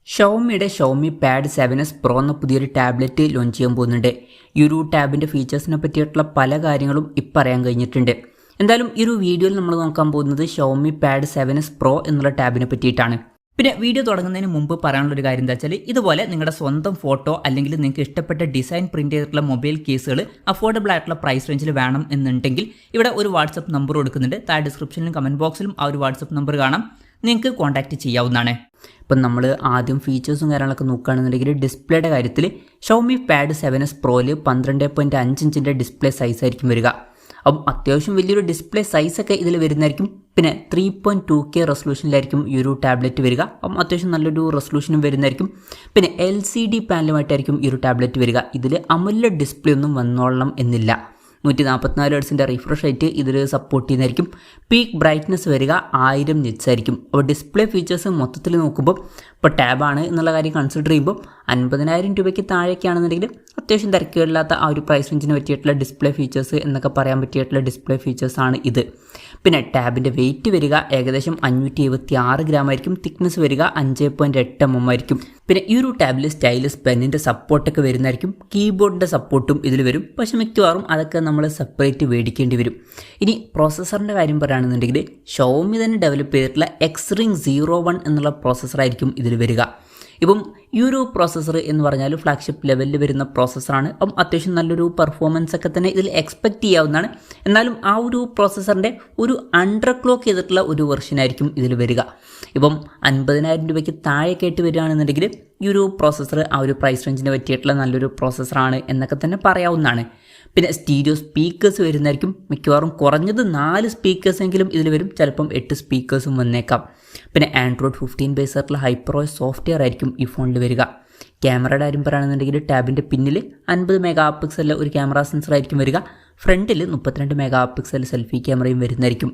ഷവോമിയുടെ Xiaomi pad 7s Pro എന്ന പുതിയൊരു tablet launch ചെയ്യാൻ പോകുന്നുണ്ട്. ഈ ഒരു ടാബിൻ്റെ ഫീച്ചേഴ്സിനെ പറ്റിയിട്ടുള്ള പല കാര്യങ്ങളും ഇപ്പം അറിയാൻ കഴിഞ്ഞിട്ടുണ്ട്. എന്തായാലും ഈ ഒരു വീഡിയോയിൽ നമ്മൾ നോക്കാൻ പോകുന്നത് ഷവോമി പാഡ് 7s Pro എന്നുള്ള ടാബിനെ പറ്റിയിട്ടാണ്. പിന്നെ വീഡിയോ തുടങ്ങുന്നതിന് മുമ്പ് പറയാനുള്ളൊരു കാര്യം എന്താ വെച്ചാൽ, ഇതുപോലെ നിങ്ങളുടെ സ്വന്തം ഫോട്ടോ അല്ലെങ്കിൽ നിങ്ങൾക്ക് ഇഷ്ടപ്പെട്ട ഡിസൈൻ പ്രിന്റ് ചെയ്തിട്ടുള്ള മൊബൈൽ കേസുകൾ അഫോർഡബിൾ ആയിട്ടുള്ള പ്രൈസ് റേഞ്ചിൽ വേണം എന്നുണ്ടെങ്കിൽ ഇവിടെ ഒരു വാട്സപ്പ് നമ്പർ കൊടുക്കുന്നുണ്ട്. താഴെ ഡിസ്ക്രിപ്ഷനിലും കമൻറ്റ് ബോക്സിലും ആ ഒരു വാട്സപ്പ് നമ്പർ കാണാം, നിങ്ങൾക്ക് കോൺടാക്റ്റ് ചെയ്യാവുന്നതാണ്. ഇപ്പം നമ്മൾ ആദ്യം ഫീച്ചേഴ്സും കാര്യങ്ങളൊക്കെ നോക്കുകയാണെന്നുണ്ടെങ്കിൽ ഡിസ്പ്ലേയുടെ കാര്യത്തിൽ ഷവോമി പാഡ് 7s Proയിൽ 12.5 ഇഞ്ചിൻ്റെ ഡിസ്പ്ലേ സൈസ് ആയിരിക്കും വരിക. അപ്പം അത്യാവശ്യം വലിയൊരു ഡിസ്പ്ലേ സൈസൊക്കെ ഇതിൽ വരുന്നതായിരിക്കും. പിന്നെ 3.2K റെസൊല്യൂഷനിലായിരിക്കും ഈ ഒരു ടാബ്ലറ്റ് വരിക. അപ്പം അത്യാവശ്യം നല്ലൊരു റെസൊല്യൂഷനും വരുന്നതായിരിക്കും. പിന്നെ LCD പാനലുമായിട്ടായിരിക്കും ഈ ഒരു ടാബ്ലറ്റ് വരിക. ഇതിൽ AMOLED ഡിസ്പ്ലേ ഒന്നും വന്നോളണം എന്നില്ല. 144 ഹെർട്സിൻ്റെ റിഫ്രഷ് റേറ്റ് ഇതിൽ സപ്പോർട്ട് ചെയ്യുന്നതായിരിക്കും. പീക്ക് ബ്രൈറ്റ്നസ് വരിക 1000 നിറ്റ്സ് ആയിരിക്കും. അപ്പോൾ ഡിസ്പ്ലേ ഫീച്ചേഴ്സ് മൊത്തത്തിൽ നോക്കുമ്പോൾ ഇപ്പോൾ ടാബാണ് എന്നുള്ള കാര്യം കൺസിഡർ ചെയ്യുമ്പോൾ 50,000 രൂപയ്ക്ക് താഴേക്കാണെന്നുണ്ടെങ്കിൽ അത്യാവശ്യം തിരക്കുകളില്ലാത്ത ആ ഒരു പ്രൈസ് റേഞ്ചിന് പറ്റിയിട്ടുള്ള ഡിസ്പ്ലേ ഫീച്ചേഴ്സ് എന്നൊക്കെ പറയാൻ പറ്റിയിട്ടുള്ള ഡിസ്പ്ലേ ഫീച്ചേഴ്സാണ് ഇത്. പിന്നെ ടാബിൻ്റെ വെയിറ്റ് വരിക ഏകദേശം 576 ഗ്രാം ആയിരിക്കും. തിക്നെസ് വരിക 5.8 mm ആയിരിക്കും. പിന്നെ ഈ ഒരു ടാബിൽ സ്റ്റൈലസ് പെന്നിൻ്റെ സപ്പോർട്ടൊക്കെ വരുന്നതായിരിക്കും. കീബോർഡിൻ്റെ സപ്പോർട്ടും ഇതിൽ വരും. പക്ഷേ മിക്കവാറും അതൊക്കെ നമ്മൾ സെപ്പറേറ്റ് മേടിക്കേണ്ടി വരും. ഇനി പ്രോസസ്സറിൻ്റെ കാര്യം പറയുകയാണെന്നുണ്ടെങ്കിൽ ഷവോമി തന്നെ ഡെവലപ്പ് ചെയ്തിട്ടുള്ള X-Ring 01 എന്നുള്ള പ്രോസസ്സറായിരിക്കും ഇതിൽ വരിക. ഇപ്പം ഈ ഒരു പ്രോസസ്സർ എന്ന് പറഞ്ഞാൽ ഫ്ലാഗ്ഷിപ്പ് ലെവലിൽ വരുന്ന പ്രോസസ്സറാണ്. അപ്പം അത്യാവശ്യം നല്ലൊരു പെർഫോമൻസ് ഒക്കെ തന്നെ ഇതിൽ എക്സ്പെക്റ്റ് ചെയ്യാവുന്നതാണ്. എന്നാലും ആ ഒരു പ്രോസസ്സറിൻ്റെ ഒരു അണ്ടർ ക്ലോക്ക് ചെയ്തിട്ടുള്ള ഒരു വെർഷനായിരിക്കും ഇതിൽ വരിക. ഇപ്പം 50,000 രൂപയ്ക്ക് താഴേക്കായിട്ട് വരികയാണെന്നുണ്ടെങ്കിൽ ഈ ഒരു പ്രോസസ്സർ ആ ഒരു പ്രൈസ് റേഞ്ചിന് പറ്റിയിട്ടുള്ള നല്ലൊരു പ്രോസസ്സറാണ് എന്നൊക്കെ തന്നെ പറയാവുന്നതാണ്. പിന്നെ സ്റ്റീരിയോ സ്പീക്കേഴ്സ് വരുന്നതായിരിക്കും. മിക്കവാറും കുറഞ്ഞത് 4 സ്പീക്കേഴ്സെങ്കിലും ഇതിൽ വരും. ചിലപ്പം 8 സ്പീക്കേഴ്സും വന്നേക്കാം. പിന്നെ Android 15 ബേസ് ആയിട്ടുള്ള ഹൈപ്പറോയ്സ് സോഫ്റ്റ്വെയർ ആയിരിക്കും ഈ ഫോണിൽ വരിക. ക്യാമറയുടെ കാര്യം പറയുകയാണെന്നുണ്ടെങ്കിൽ ടാബിൻ്റെ പിന്നിൽ 50 മെഗാ പിക്സലിലെ ഒരു ക്യാമറ സെൻസർ ആയിരിക്കും വരിക. ഫ്രണ്ടിൽ 32 മെഗാ പിക്സൽ സെൽഫി ക്യാമറയും വരുന്നതായിരിക്കും.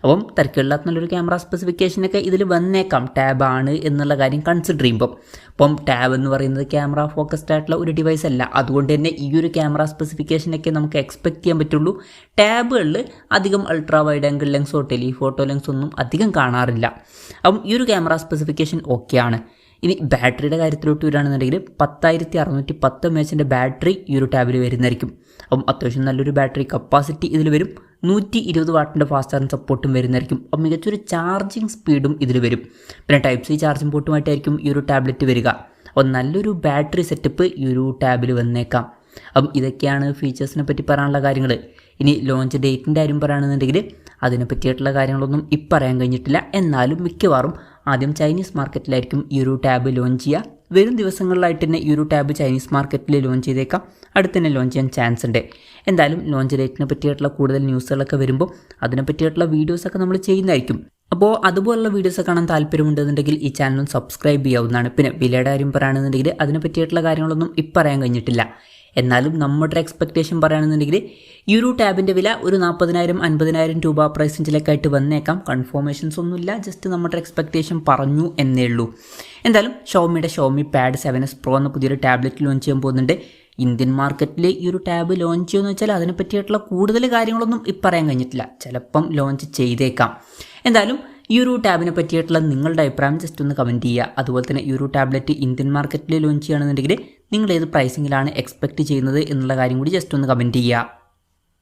അപ്പം തിരക്കുകളില്ലാത്ത നല്ലൊരു ക്യാമറ സ്പെസിഫിക്കേഷനൊക്കെ ഇതിൽ വന്നേക്കാം ടാബാണ് എന്നുള്ള കാര്യം കൺസിഡർ ചെയ്യുമ്പോൾ. അപ്പം ടാബ് എന്ന് പറയുന്നത് ക്യാമറ ഫോക്കസ്ഡ് ആയിട്ടുള്ള ഒരു ഡിവൈസ് അല്ല. അതുകൊണ്ട് തന്നെ ഈ ഒരു ക്യാമറ സ്പെസിഫിക്കേഷനൊക്കെ നമുക്ക് എക്സ്പെക്റ്റ് ചെയ്യാൻ പറ്റുള്ളൂ. ടാബുകളിൽ അധികം അൾട്രാ വൈഡ് ആംഗിൾ ലെൻസോ ടെലിഫോട്ടോ ലെൻസോ ഒന്നും അധികം കാണാറില്ല. അപ്പം ഈ ഒരു ക്യാമറ സ്പെസിഫിക്കേഷൻ ഓക്കെയാണ്. ഇനി ബാറ്ററിയുടെ കാര്യത്തിലോട്ട് വരികയാണെന്നുണ്ടെങ്കിൽ 10,610 mAh ബാറ്ററി ഈ ഒരു ടാബിൽ വരുന്നതായിരിക്കും. അപ്പം അത്യാവശ്യം നല്ലൊരു ബാറ്ററി കപ്പാസിറ്റി ഇതിൽ വരും. 120 വാട്ടിൻ്റെ ഫാസ്റ്റ് ചാർജിങ് സപ്പോർട്ടും വരുന്നതായിരിക്കും. അപ്പം മികച്ചൊരു ചാർജിങ് സ്പീഡും ഇതിൽ വരും. പിന്നെ Type-C ചാർജിങ് പോർട്ടുമായിട്ടായിരിക്കും ഈ ഒരു ടാബ്ലറ്റ് വരിക. അപ്പം നല്ലൊരു ബാറ്ററി സെറ്റപ്പ് ഈ ഒരു ടാബിൽ വന്നേക്കാം. അപ്പം ഇതൊക്കെയാണ് ഫീച്ചേഴ്സിനെ പറ്റി പറയാനുള്ള കാര്യങ്ങൾ. ഇനി ലോഞ്ച് ഡേറ്റിൻ്റെ കാര്യം പറയുകയാണെന്നുണ്ടെങ്കിൽ അതിനെ പറ്റിയിട്ടുള്ള കാര്യങ്ങളൊന്നും ഇപ്പം പറയാൻ കഴിഞ്ഞിട്ടില്ല. എന്നാലും മിക്കവാറും ആദ്യം ചൈനീസ് മാർക്കറ്റിലായിരിക്കും ഈ ഒരു ടാബ് ലോഞ്ച് ചെയ്യുക. വരും ദിവസങ്ങളിലായിട്ട് തന്നെ ഈ ഒരു ടാബ് ചൈനീസ് മാർക്കറ്റിൽ ലോഞ്ച് ചെയ്തേക്കാം. അടുത്ത് തന്നെ ലോഞ്ച് ചെയ്യാൻ ചാൻസ് ഉണ്ട്. എന്തായാലും ലോഞ്ച് ഡേറ്റിനെ പറ്റിയിട്ടുള്ള കൂടുതൽ ന്യൂസുകളൊക്കെ വരുമ്പോൾ അതിനെ പറ്റിയിട്ടുള്ള വീഡിയോസൊക്കെ നമ്മൾ ചെയ്യുന്നതായിരിക്കും. അപ്പോൾ അതുപോലുള്ള വീഡിയോസ് കാണാൻ താല്പര്യമുണ്ടെന്നുണ്ടെങ്കിൽ ഈ ചാനലും സബ്സ്ക്രൈബ് ചെയ്യാവുന്നതാണ്. പിന്നെ വിലയുടെ കാര്യം പറയുകയാണെന്നുണ്ടെങ്കിൽ അതിനെ പറ്റിയിട്ടുള്ള കാര്യങ്ങളൊന്നും ഇപ്പം പറയാൻ കഴിഞ്ഞിട്ടില്ല. എന്നാലും നമ്മുടെ എക്സ്പെക്റ്റേഷൻ പറയുകയാണെന്നുണ്ടെങ്കിൽ ഈ ഒരു ടാബിൻ്റെ വില ഒരു 40,000-50,000 രൂപ പ്രൈസ് റേഞ്ചിലേക്കായിട്ട് വന്നേക്കാം. കൺഫർമേഷൻസ് ഒന്നുമില്ല, ജസ്റ്റ് നമ്മുടെ എക്സ്പെക്റ്റേഷൻ പറഞ്ഞു എന്നേ ഉള്ളൂ. എന്തായാലും ഷവോമി പാഡ് 7s Pro എന്ന പുതിയൊരു ടാബ്ലറ്റ് ലോഞ്ച് ചെയ്യാൻ പോകുന്നുണ്ട്. ഇന്ത്യൻ മാർക്കറ്റിൽ ഈ ഒരു ടാബ് ലോഞ്ച് ചെയ്യുമെന്ന് വെച്ചാൽ അതിനെ പറ്റിയിട്ടുള്ള കൂടുതൽ കാര്യങ്ങളൊന്നും ഇപ്പം പറയാൻ കഴിഞ്ഞിട്ടില്ല. ചിലപ്പം ലോഞ്ച് ചെയ്തേക്കാം. എന്തായാലും ഈ ഒരു ടാബിനെ പറ്റിയിട്ടുള്ള നിങ്ങളുടെ അഭിപ്രായം ജസ്റ്റ് ഒന്ന് കമൻറ്റ് ചെയ്യുക. അതുപോലെ തന്നെ ഈ ഒരു ടാബ്ലറ്റ് ഇന്ത്യൻ മാർക്കറ്റിൽ ലോഞ്ച് ചെയ്യുകയാണെന്നുണ്ടെങ്കിൽ നിങ്ങൾ ഏത് പ്രൈസിങ്ങിലാണ് എക്സ്പെക്റ്റ് ചെയ്യുന്നത് എന്നുള്ള കാര്യം കൂടി ജസ്റ്റ് ഒന്ന് കമൻറ്റ് ചെയ്യുക.